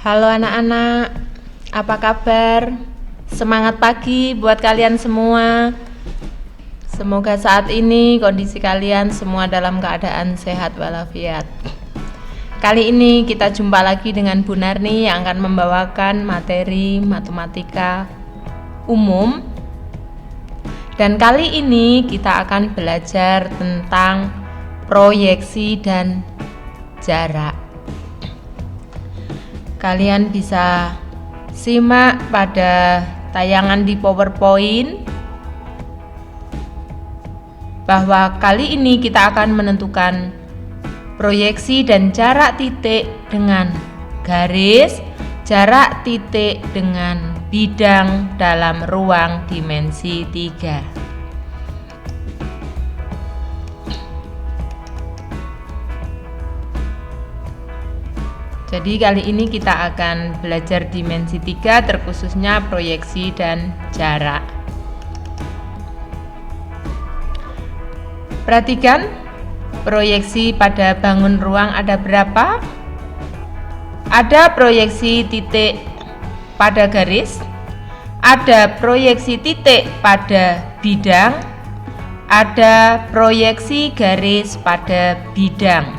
Halo anak-anak, apa kabar? Semangat pagi buat kalian semua. Semoga saat ini kondisi kalian semua dalam keadaan sehat walafiat. Kali ini kita jumpa lagi dengan Bu Narni yang akan membawakan materi matematika umum. Dan kali ini kita akan belajar tentang proyeksi dan jarak. Kalian bisa simak pada tayangan di PowerPoint bahwa kali ini kita akan menentukan proyeksi dan jarak titik dengan garis, jarak titik dengan bidang dalam ruang dimensi 3. Jadi kali ini kita akan belajar dimensi 3 terkhususnya proyeksi dan jarak. Perhatikan, proyeksi pada bangun ruang ada berapa? Ada proyeksi titik pada garis, ada proyeksi titik pada bidang, ada proyeksi garis pada bidang.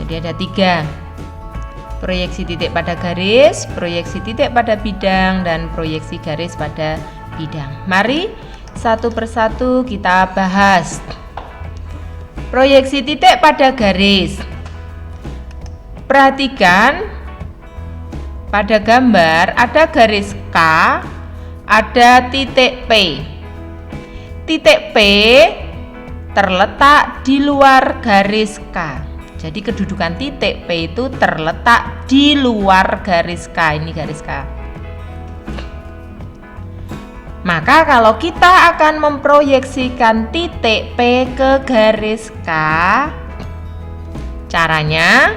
Jadi ada 3, proyeksi titik pada garis, proyeksi titik pada bidang, dan proyeksi garis pada bidang. Mari satu persatu kita bahas. Proyeksi titik pada garis. Perhatikan pada gambar ada garis K, ada titik P. Titik P terletak di luar garis K. Jadi kedudukan titik P itu terletak di luar garis K. Ini garis K. Maka kalau kita akan memproyeksikan titik P ke garis K, caranya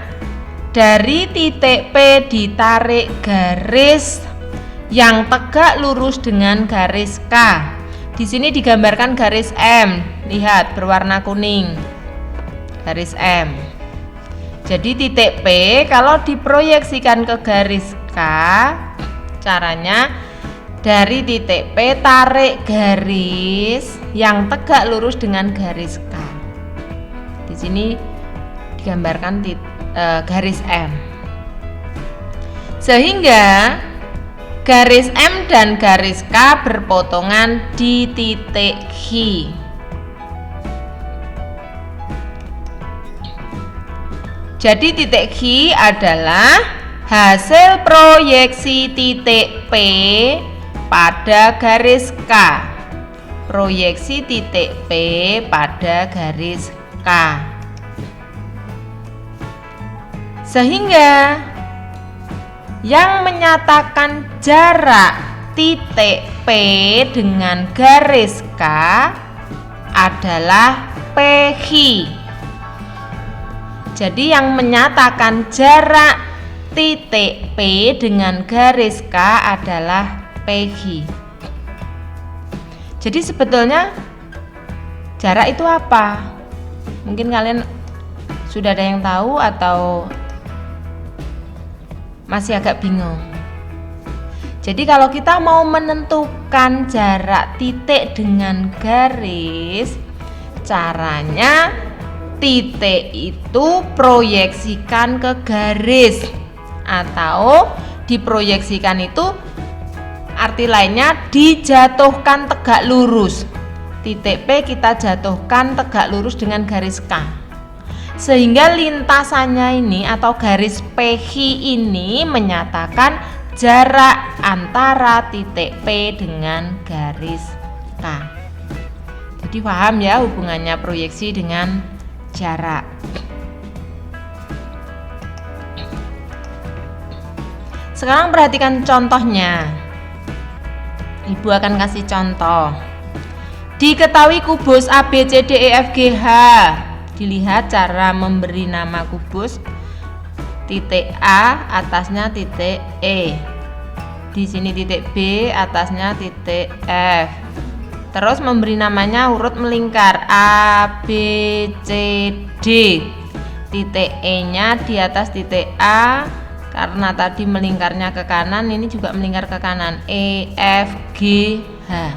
dari titik P ditarik garis yang tegak lurus dengan garis K. Di sini digambarkan garis M. Lihat berwarna kuning. Garis M. Jadi titik P kalau diproyeksikan ke garis K, caranya dari titik P tarik garis yang tegak lurus dengan garis K. Di sini digambarkan garis M. Sehingga garis M dan garis K berpotongan di titik H. Jadi titik H adalah hasil proyeksi titik P pada garis K. Proyeksi titik P pada garis K. Sehingga yang menyatakan jarak titik P dengan garis K adalah PH. Jadi yang menyatakan jarak titik P dengan garis K adalah PH. Jadi sebetulnya jarak itu apa? Mungkin kalian sudah ada yang tahu atau masih agak bingung. Jadi kalau kita mau menentukan jarak titik dengan garis, caranya titik itu proyeksikan ke garis, atau diproyeksikan itu arti lainnya dijatuhkan tegak lurus. Titik P kita jatuhkan tegak lurus dengan garis K, sehingga lintasannya ini atau garis PH ini menyatakan jarak antara titik P dengan garis K. Jadi paham ya hubungannya proyeksi dengan jarak. Sekarang perhatikan contohnya. Ibu akan kasih contoh. Diketahui kubus A, B, C, D, E, F, G, H. Dilihat cara memberi nama kubus. Titik A, atasnya titik E. Di sini titik B, atasnya titik F. Terus memberi namanya urut melingkar A, B, C, D. Titik E nya di atas titik A, Karena tadi melingkarnya ke kanan, ini juga melingkar ke kanan. E, F, G, H.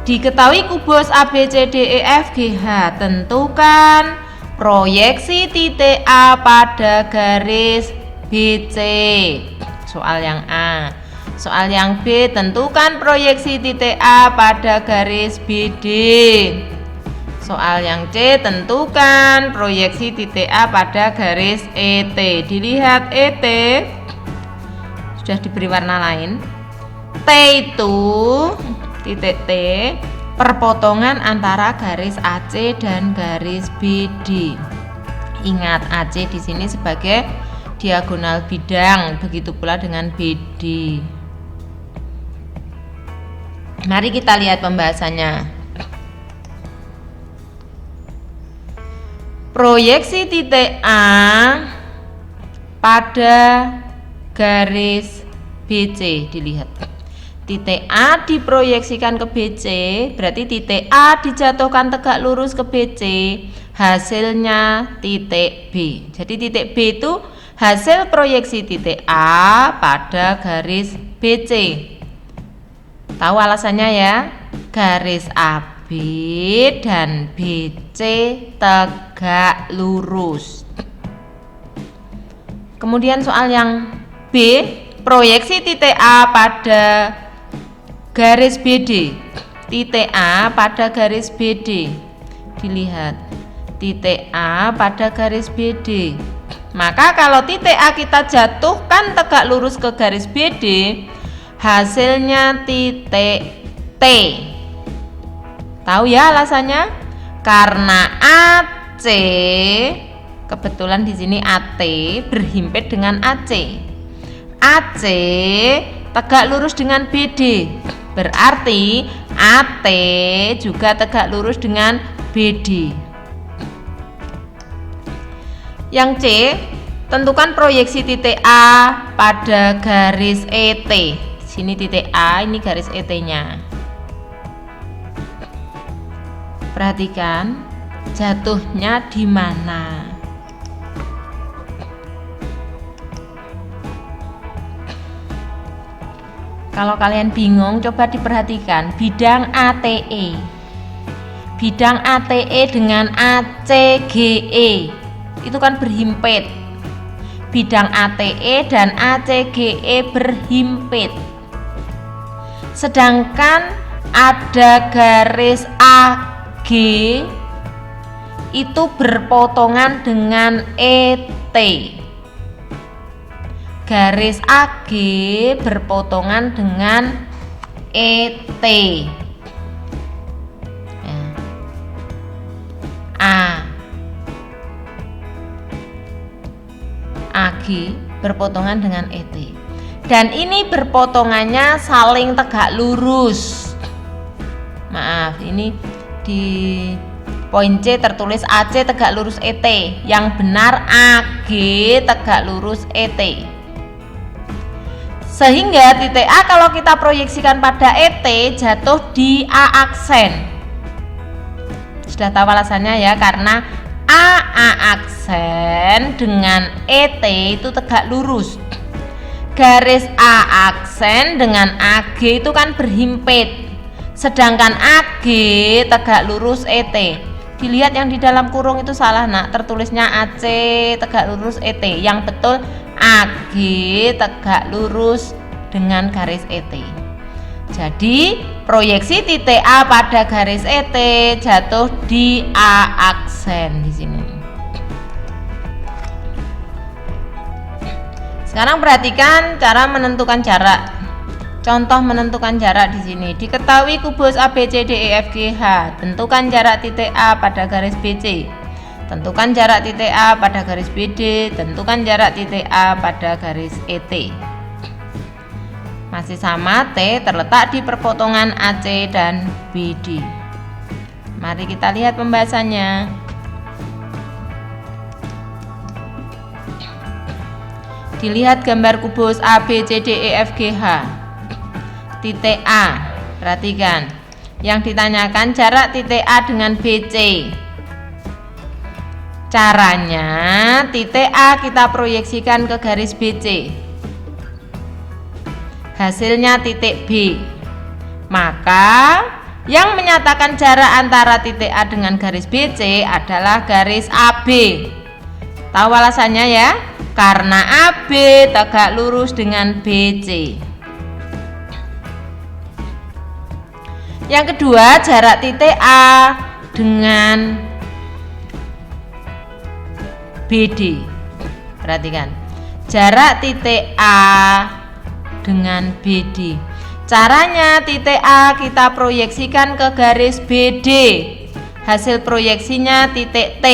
Diketahui kubus A, B, C, D, E, F, G, H. Tentukan proyeksi titik A pada garis BC. Soal yang A. Soal yang B, tentukan proyeksi titik A pada garis BD. Soal yang C, tentukan proyeksi titik A pada garis ET. Dilihat ET sudah diberi warna lain. T itu titik T perpotongan antara garis AC dan garis BD. Ingat, AC di sini sebagai diagonal bidang, begitu pula dengan BD. Mari kita lihat pembahasannya. Proyeksi titik A pada garis BC, dilihat. Titik A diproyeksikan ke BC, berarti titik A dijatuhkan tegak lurus ke BC, hasilnya titik B. Jadi titik B itu hasil proyeksi titik A pada garis BC. Tahu alasannya ya? Garis AB dan BC tegak lurus. Kemudian soal yang B, proyeksi titik A pada garis BD. Titik A pada garis BD. Dilihat. Titik A pada garis BD. Maka kalau titik A kita jatuhkan tegak lurus ke garis BD, hasilnya titik T. Tahu ya alasannya? Karena AC, kebetulan di sini AT berhimpit dengan AC. AC tegak lurus dengan BD, berarti AT juga tegak lurus dengan BD. Yang C, tentukan proyeksi titik A pada garis ET. Di sini titik A, ini garis ET-nya. Perhatikan jatuhnya di mana. Kalau kalian bingung, coba diperhatikan bidang ATE. Bidang ATE dengan ACGE itu kan berhimpit. Bidang ATE dan ACGE berhimpit. Sedangkan ada garis AG itu berpotongan dengan ET. Garis AG berpotongan dengan ET. AG berpotongan dengan ET. Dan ini berpotongannya saling tegak lurus. Maaf, ini di poin C tertulis AC tegak lurus ET. Yang benar AG tegak lurus ET. Sehingga titik A kalau kita proyeksikan pada ET jatuh di A aksen. Sudah tahu alasannya ya, karena AA aksen dengan ET itu tegak lurus. Garis A aksen dengan AG itu kan berhimpit. Sedangkan AG tegak lurus ET. Dilihat yang di dalam kurung itu salah, nak, tertulisnya AC tegak lurus ET. Yang betul AG tegak lurus dengan garis ET. Jadi proyeksi titik A pada garis ET jatuh di A aksen di sini. Sekarang perhatikan cara menentukan jarak. Contoh menentukan jarak di sini. Diketahui kubus ABCDEFGH. Tentukan jarak titik A pada garis BC. Tentukan jarak titik A pada garis BD. Tentukan jarak titik A pada garis ET. Masih sama, T terletak di perpotongan AC dan BD. Mari kita lihat pembahasannya. Dilihat gambar kubus ABCDEFGH. Titik A, perhatikan. Yang ditanyakan jarak titik A dengan BC. Caranya titik A kita proyeksikan ke garis BC, hasilnya titik B. Maka yang menyatakan jarak antara titik A dengan garis BC adalah garis AB. Tahu alasannya ya? Karena AB tegak lurus dengan BC. Yang kedua, jarak titik A dengan BD. Perhatikan, jarak titik A dengan BD. Caranya titik A kita proyeksikan ke garis BD. Hasil proyeksinya titik T.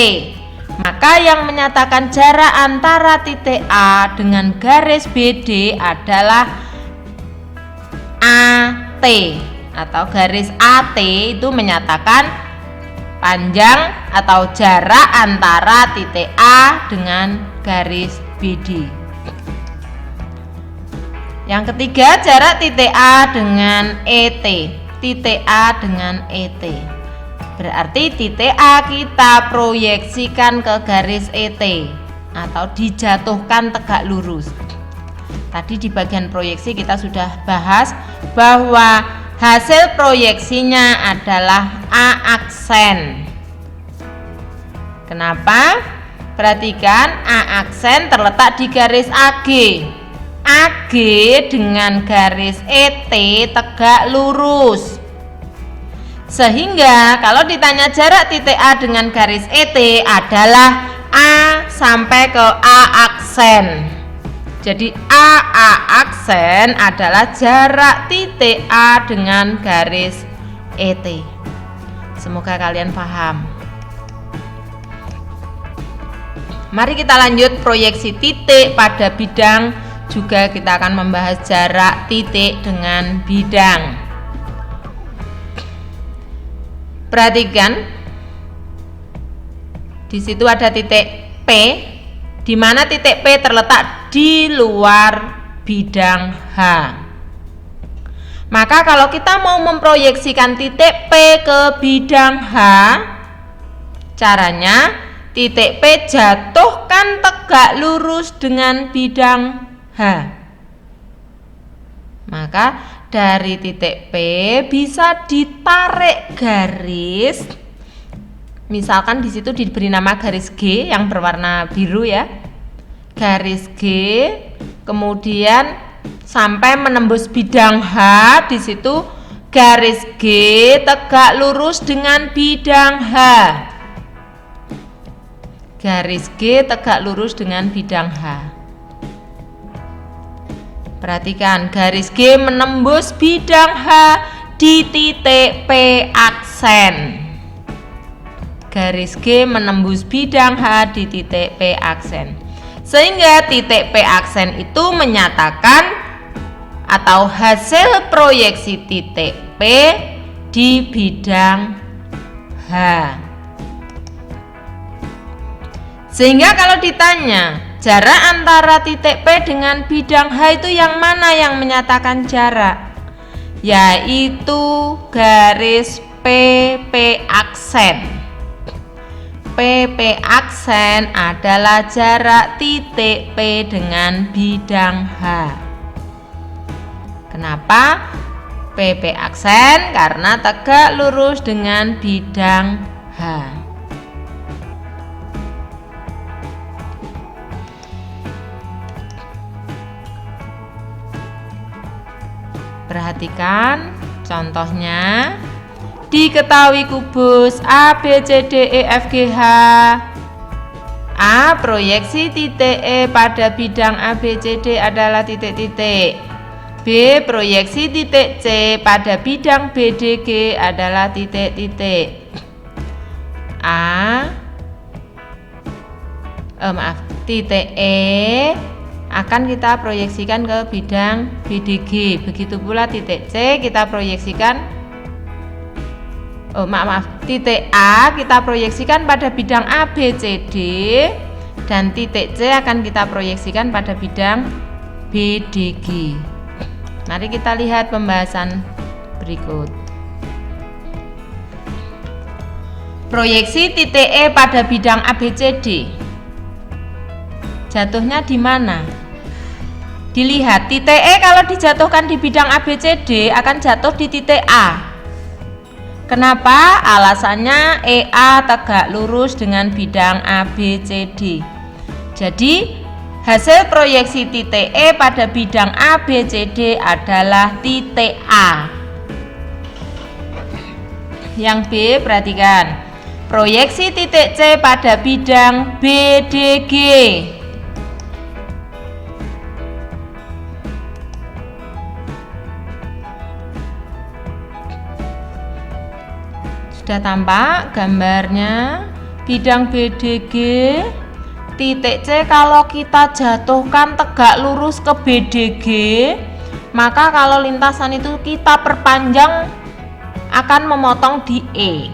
Maka yang menyatakan jarak antara titik A dengan garis BD adalah AT atau garis AT. Itu menyatakan panjang atau jarak antara titik A dengan garis BD. Yang ketiga, jarak titik A dengan ET. Titik A dengan ET. Berarti titik A kita proyeksikan ke garis ET atau dijatuhkan tegak lurus. Tadi di bagian proyeksi kita sudah bahas bahwa hasil proyeksinya adalah A aksen. Kenapa? Perhatikan, A aksen terletak di garis AG. AG dengan garis ET tegak lurus. Sehingga kalau ditanya jarak titik A dengan garis ET adalah A sampai ke A aksen. Jadi A aksen adalah jarak titik A dengan garis ET. Semoga kalian paham. Mari kita lanjut proyeksi titik pada bidang. Juga kita akan membahas jarak titik dengan bidang. Perhatikan, di situ ada titik P, di mana titik P terletak di luar bidang H. Maka kalau kita mau memproyeksikan titik P ke bidang H, caranya titik P jatuhkan tegak lurus dengan bidang H. Maka dari titik P bisa ditarik garis. Misalkan di situ diberi nama garis G yang berwarna biru ya. Garis G, kemudian sampai menembus bidang H, di situ garis G tegak lurus dengan bidang H. Garis G tegak lurus dengan bidang H. Perhatikan, garis G menembus bidang H di titik P aksen. Garis G menembus bidang H di titik P aksen. Sehingga titik P aksen itu menyatakan atau hasil proyeksi titik P di bidang H. Sehingga kalau ditanya jarak antara titik P dengan bidang H itu yang mana yang menyatakan jarak? Yaitu garis PP aksen. PP aksen adalah jarak titik P dengan bidang H. Kenapa? PP aksen karena tegak lurus dengan bidang H. Perhatikan contohnya. Diketahui kubus A, B, C, D, E, F, G, H. A, proyeksi titik E pada bidang A, B, C, D adalah titik-titik. B, proyeksi titik C pada bidang B, D, G adalah titik-titik. Titik E akan kita proyeksikan ke bidang BDG. Begitu pula titik C kita proyeksikan titik A kita proyeksikan pada bidang A, B, C, D, dan titik C akan kita proyeksikan pada bidang BDG. Mari kita lihat pembahasan berikut. Proyeksi titik E pada bidang ABCD. Jatuhnya di mana? Dilihat, titik E kalau dijatuhkan di bidang ABCD akan jatuh di titik A. Kenapa? Alasannya EA tegak lurus dengan bidang ABCD. Jadi, hasil proyeksi titik E pada bidang ABCD adalah titik A. Yang B, perhatikan. Proyeksi titik C pada bidang BDG. Sudah tampak gambarnya. Bidang BDG, titik C kalau kita jatuhkan tegak lurus ke BDG, maka kalau lintasan itu kita perpanjang akan memotong di E.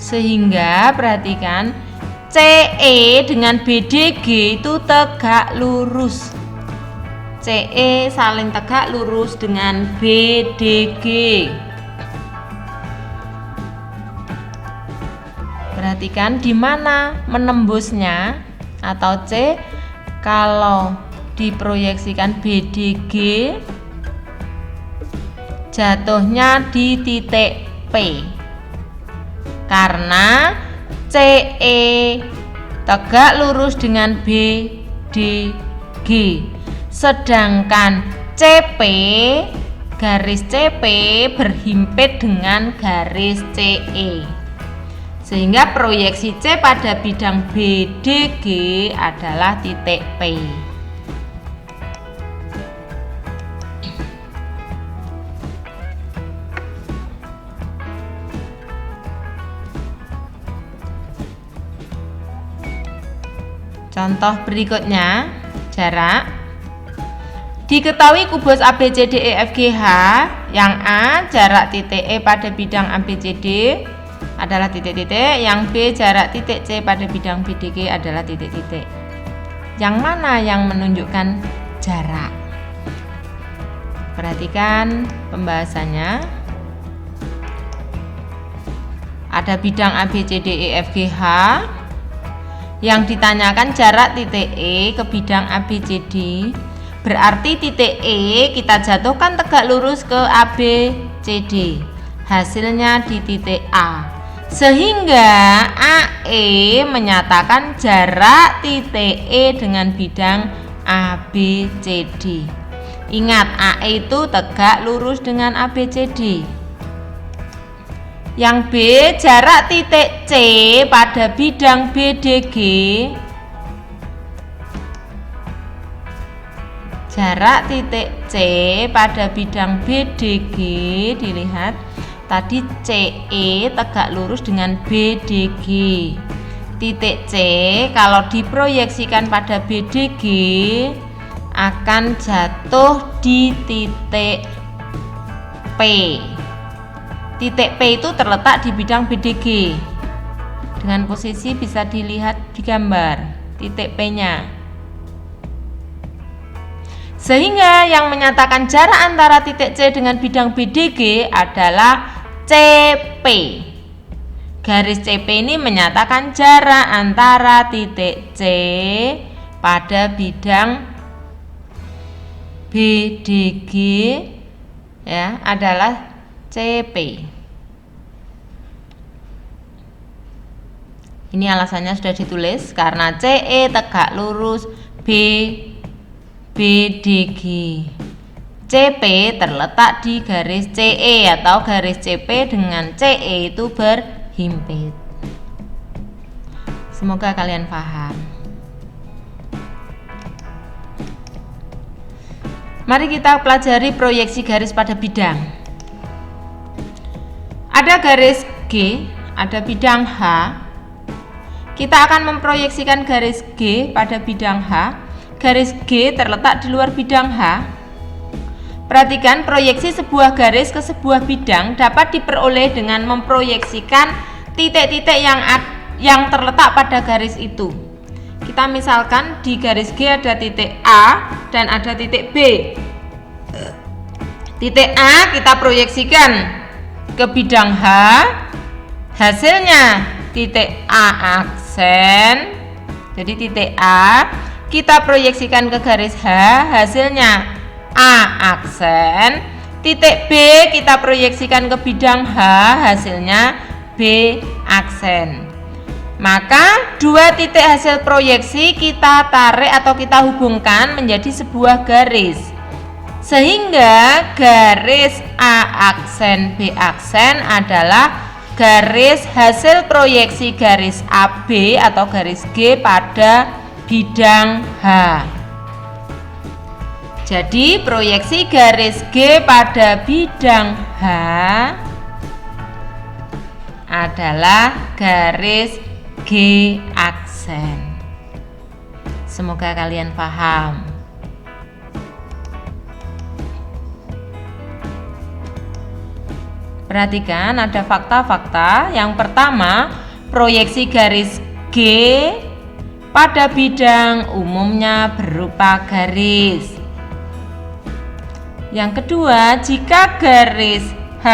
Sehingga perhatikan, CE dengan BDG itu tegak lurus. CE saling tegak lurus dengan BDG. Perhatikan di mana menembusnya, atau C kalau diproyeksikan BDG jatuhnya di titik P. Karena CE tegak lurus dengan BDG, sedangkan CP, garis CP berhimpit dengan garis CE, sehingga proyeksi C pada bidang BDG adalah titik P. Contoh berikutnya, jarak. Diketahui kubus ABCDEFGH, yang A jarak titik E pada bidang ABCD adalah titik-titik, yang B jarak titik C pada bidang BDG adalah titik-titik. Yang mana yang menunjukkan jarak? Perhatikan pembahasannya. Ada bidang ABCDEFGH. Yang ditanyakan jarak titik E ke bidang ABCD, berarti titik E kita jatuhkan tegak lurus ke ABCD, hasilnya di titik A, sehingga AE menyatakan jarak titik E dengan bidang ABCD. Ingat, AE itu tegak lurus dengan ABCD. Yang B, jarak titik C pada bidang BDG. Jarak titik C pada bidang BDG, dilihat tadi CE tegak lurus dengan BDG. Titik C kalau diproyeksikan pada BDG akan jatuh di titik P. Titik P itu terletak di bidang BDG. Dengan posisi bisa dilihat di gambar titik P-nya. Sehingga yang menyatakan jarak antara titik C dengan bidang BDG adalah CP. Garis CP ini menyatakan jarak antara titik C pada bidang BDG ya adalah CP. Ini alasannya sudah ditulis karena CE tegak lurus BDG. CP terletak di garis CE atau garis CP dengan CE itu berhimpit. Semoga kalian paham. Mari kita pelajari proyeksi garis pada bidang. Ada garis G, ada bidang H. Kita akan memproyeksikan garis G pada bidang H. Garis G terletak di luar bidang H. Perhatikan, proyeksi sebuah garis ke sebuah bidang dapat diperoleh dengan memproyeksikan titik-titik yang terletak pada garis itu. Kita misalkan di garis G ada titik A dan ada titik B. Titik A kita proyeksikan ke bidang H, Hasilnya titik A aksen. Jadi titik A kita proyeksikan ke garis H, hasilnya A aksen. Titik B kita proyeksikan ke bidang H, hasilnya B aksen. Maka dua titik hasil proyeksi kita tarik atau kita hubungkan menjadi sebuah garis. Sehingga garis A aksen B aksen adalah garis hasil proyeksi garis AB atau garis G pada bidang H. Jadi proyeksi garis G pada bidang H adalah garis G aksen. Semoga kalian paham. Perhatikan ada fakta-fakta. Yang pertama, proyeksi garis G pada bidang umumnya berupa garis. Yang kedua, jika garis H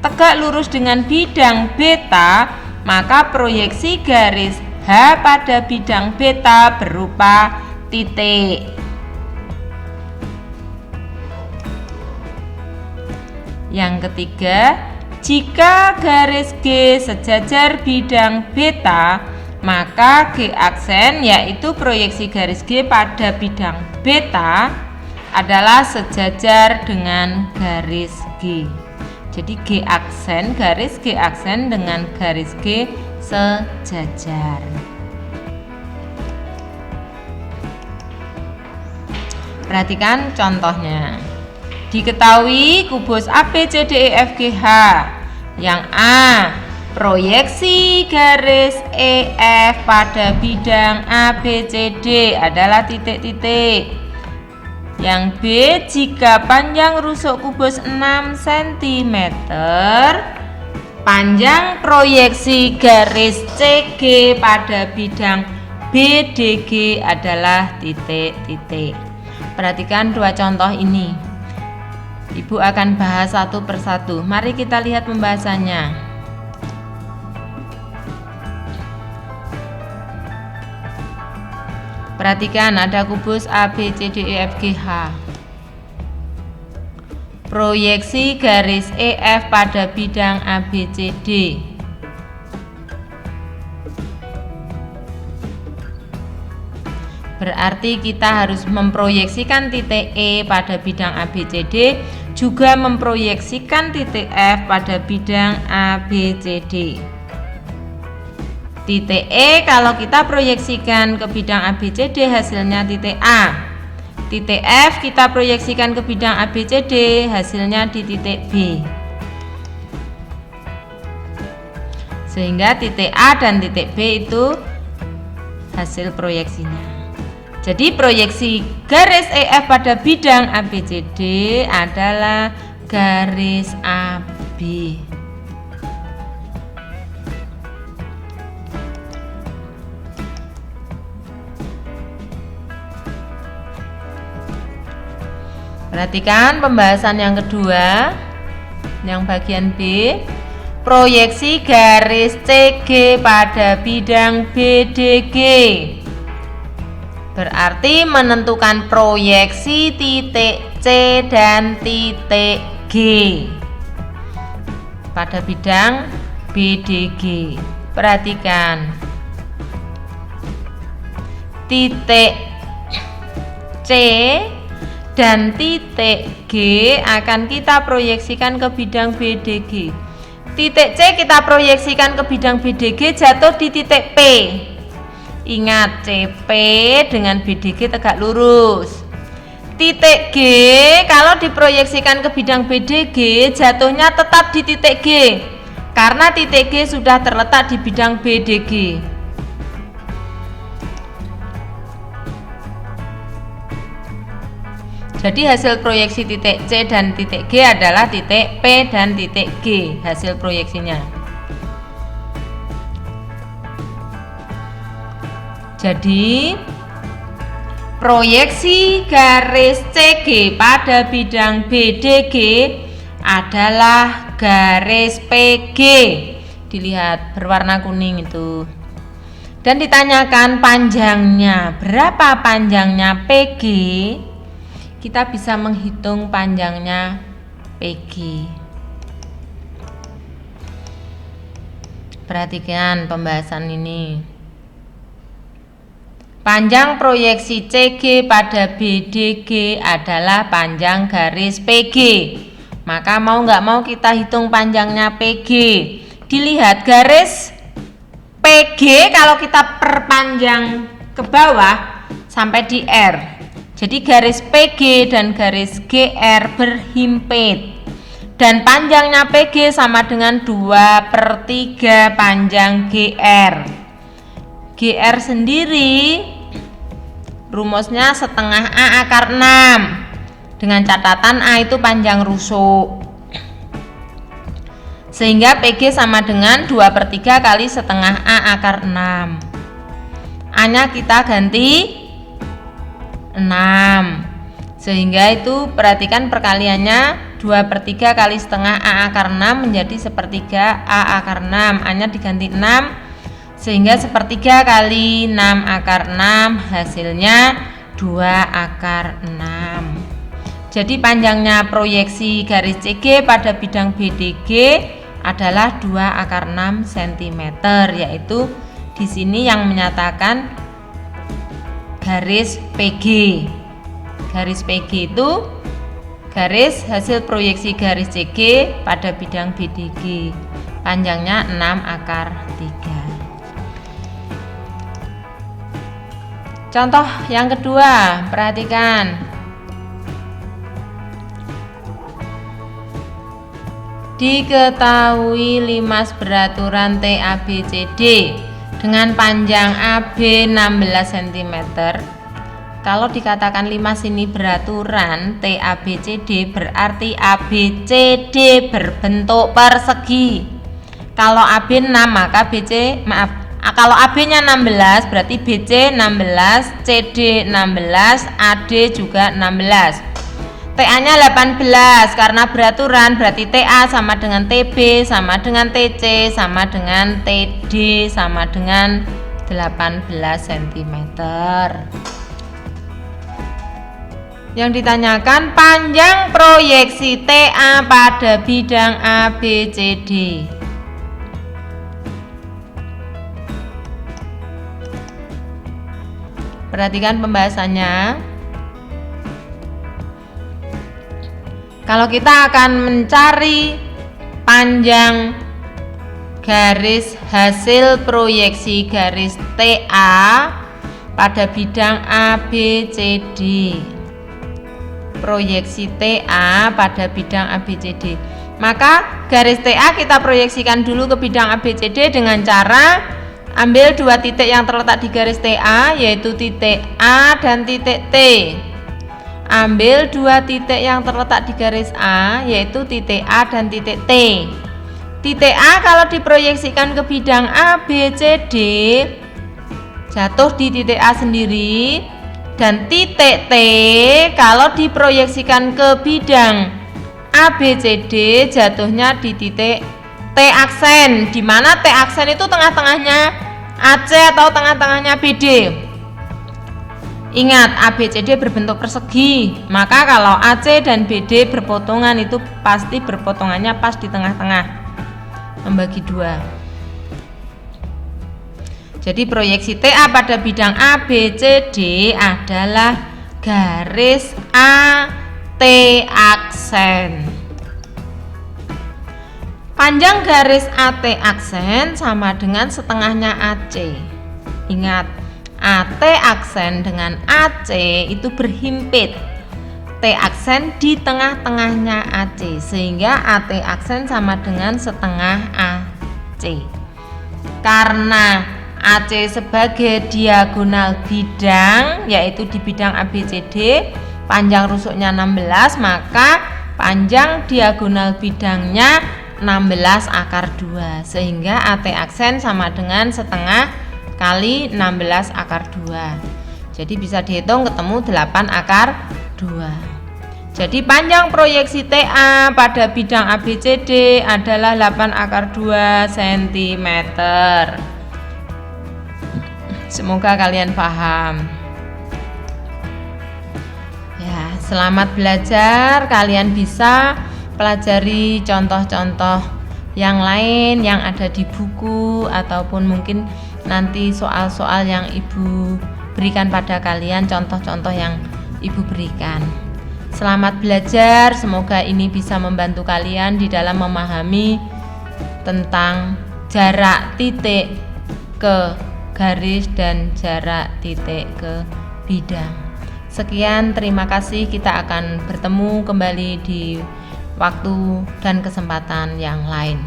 tegak lurus dengan bidang beta, maka proyeksi garis H pada bidang beta berupa titik. Yang ketiga, jika garis G sejajar bidang beta, maka G aksen yaitu proyeksi garis G pada bidang beta adalah sejajar dengan garis G. Jadi G aksen, garis G aksen dengan garis G sejajar. Perhatikan contohnya. Diketahui kubus ABCDEFGH. Yang A, proyeksi garis EF pada bidang ABCD adalah titik-titik. Yang B, jika panjang rusuk kubus 6 cm, panjang proyeksi garis CG pada bidang BDG adalah titik-titik. Perhatikan dua contoh ini. Ibu akan bahas satu persatu. Mari kita lihat pembahasannya. Perhatikan ada kubus ABCDEFGH. Proyeksi garis EF pada bidang ABCD. Berarti kita harus memproyeksikan titik E pada bidang ABCD, juga memproyeksikan titik F pada bidang ABCD. Titik E kalau kita proyeksikan ke bidang ABCD hasilnya titik A. Titik F kita proyeksikan ke bidang ABCD hasilnya di titik B. Sehingga titik A dan titik B itu hasil proyeksinya. Jadi proyeksi garis EF pada bidang ABCD adalah garis AB. Perhatikan pembahasan yang kedua, yang bagian B. Proyeksi garis CG pada bidang BDG. Berarti menentukan proyeksi titik C dan titik G pada bidang BDG. Perhatikan, titik C dan titik G akan kita proyeksikan ke bidang BDG. Titik C kita proyeksikan ke bidang BDG jatuh di titik P. Ingat, CP dengan BDG tegak lurus. Titik G kalau diproyeksikan ke bidang BDG jatuhnya tetap di titik G, karena titik G sudah terletak di bidang BDG. Jadi hasil proyeksi titik C dan titik G adalah titik P dan titik G hasil proyeksinya. Jadi proyeksi garis CG pada bidang BDG adalah garis PG dilihat berwarna kuning itu. Dan ditanyakan panjangnya, berapa panjangnya PG? Kita bisa menghitung panjangnya PG. Perhatikan pembahasan ini. Panjang proyeksi CG pada BDG adalah panjang garis PG. Maka mau nggak mau kita hitung panjangnya PG. Dilihat garis PG kalau kita perpanjang ke bawah sampai di R. Jadi garis PG dan garis GR berhimpit. Dan panjangnya PG sama dengan 2/3 panjang GR. GR sendiri rumusnya setengah A akar 6. Dengan catatan A itu panjang rusuk. Sehingga PG sama dengan 2/3 kali setengah A akar 6. A-nya kita ganti 6. Sehingga itu perhatikan perkaliannya 2/3 kali setengah A akar 6 menjadi 1/3 A akar 6. A-nya diganti 6. Sehingga 1/3 kali 6 akar 6 hasilnya 2 akar 6. Jadi panjangnya proyeksi garis CG pada bidang BDG adalah 2 akar 6 cm, yaitu di sini yang menyatakan garis PG. Garis PG itu garis hasil proyeksi garis CG pada bidang BDG. Panjangnya 6 akar 3. Contoh yang kedua, perhatikan. Diketahui limas beraturan TABCD dengan panjang AB 16 cm. Kalau dikatakan limas ini beraturan TABCD berarti ABCD berbentuk persegi. Kalau AB 6 maka kalau AB-nya 16 berarti BC 16, CD 16, AD juga 16. TA-nya 18 karena beraturan berarti TA sama dengan TB sama dengan TC sama dengan TD sama dengan 18 cm. Yang ditanyakan panjang proyeksi TA pada bidang ABCD. Perhatikan pembahasannya. Kalau kita akan mencari panjang garis hasil proyeksi garis TA pada bidang ABCD, proyeksi TA pada bidang ABCD, maka garis TA kita proyeksikan dulu ke bidang ABCD dengan cara ambil 2 titik yang terletak di garis TA, yaitu titik A dan titik T. Ambil 2 titik yang terletak di garis A, yaitu titik A dan titik T. Titik A kalau diproyeksikan ke bidang ABCD jatuh di titik A sendiri, dan titik T kalau diproyeksikan ke bidang ABCD jatuhnya di titik T aksen, di mana T aksen itu tengah-tengahnya AC atau tengah-tengahnya BD. Ingat, ABCD berbentuk persegi, maka kalau AC dan BD berpotongan itu pasti berpotongannya pas di tengah-tengah, membagi 2. Jadi proyeksi TA pada bidang ABCD adalah garis AT aksen. Panjang garis AT aksen sama dengan setengahnya AC. Ingat, AT aksen dengan AC itu berhimpit. T aksen di tengah-tengahnya AC, sehingga AT aksen sama dengan setengah AC. Karena AC sebagai diagonal bidang, yaitu di bidang ABCD, panjang rusuknya 16, maka panjang diagonal bidangnya 16 akar 2, sehingga AT aksen sama dengan setengah kali 16 akar 2. Jadi bisa dihitung ketemu 8 akar 2. Jadi panjang proyeksi TA pada bidang ABCD adalah 8/2 cm. Semoga kalian paham. Ya, selamat belajar. Kalian bisa pelajari contoh-contoh yang lain yang ada di buku ataupun mungkin nanti soal-soal yang Ibu berikan pada kalian, contoh-contoh yang Ibu berikan. Selamat belajar, semoga ini bisa membantu kalian di dalam memahami tentang jarak titik ke garis dan jarak titik ke bidang. Sekian, terima kasih. Kita akan bertemu kembali di waktu dan kesempatan yang lain.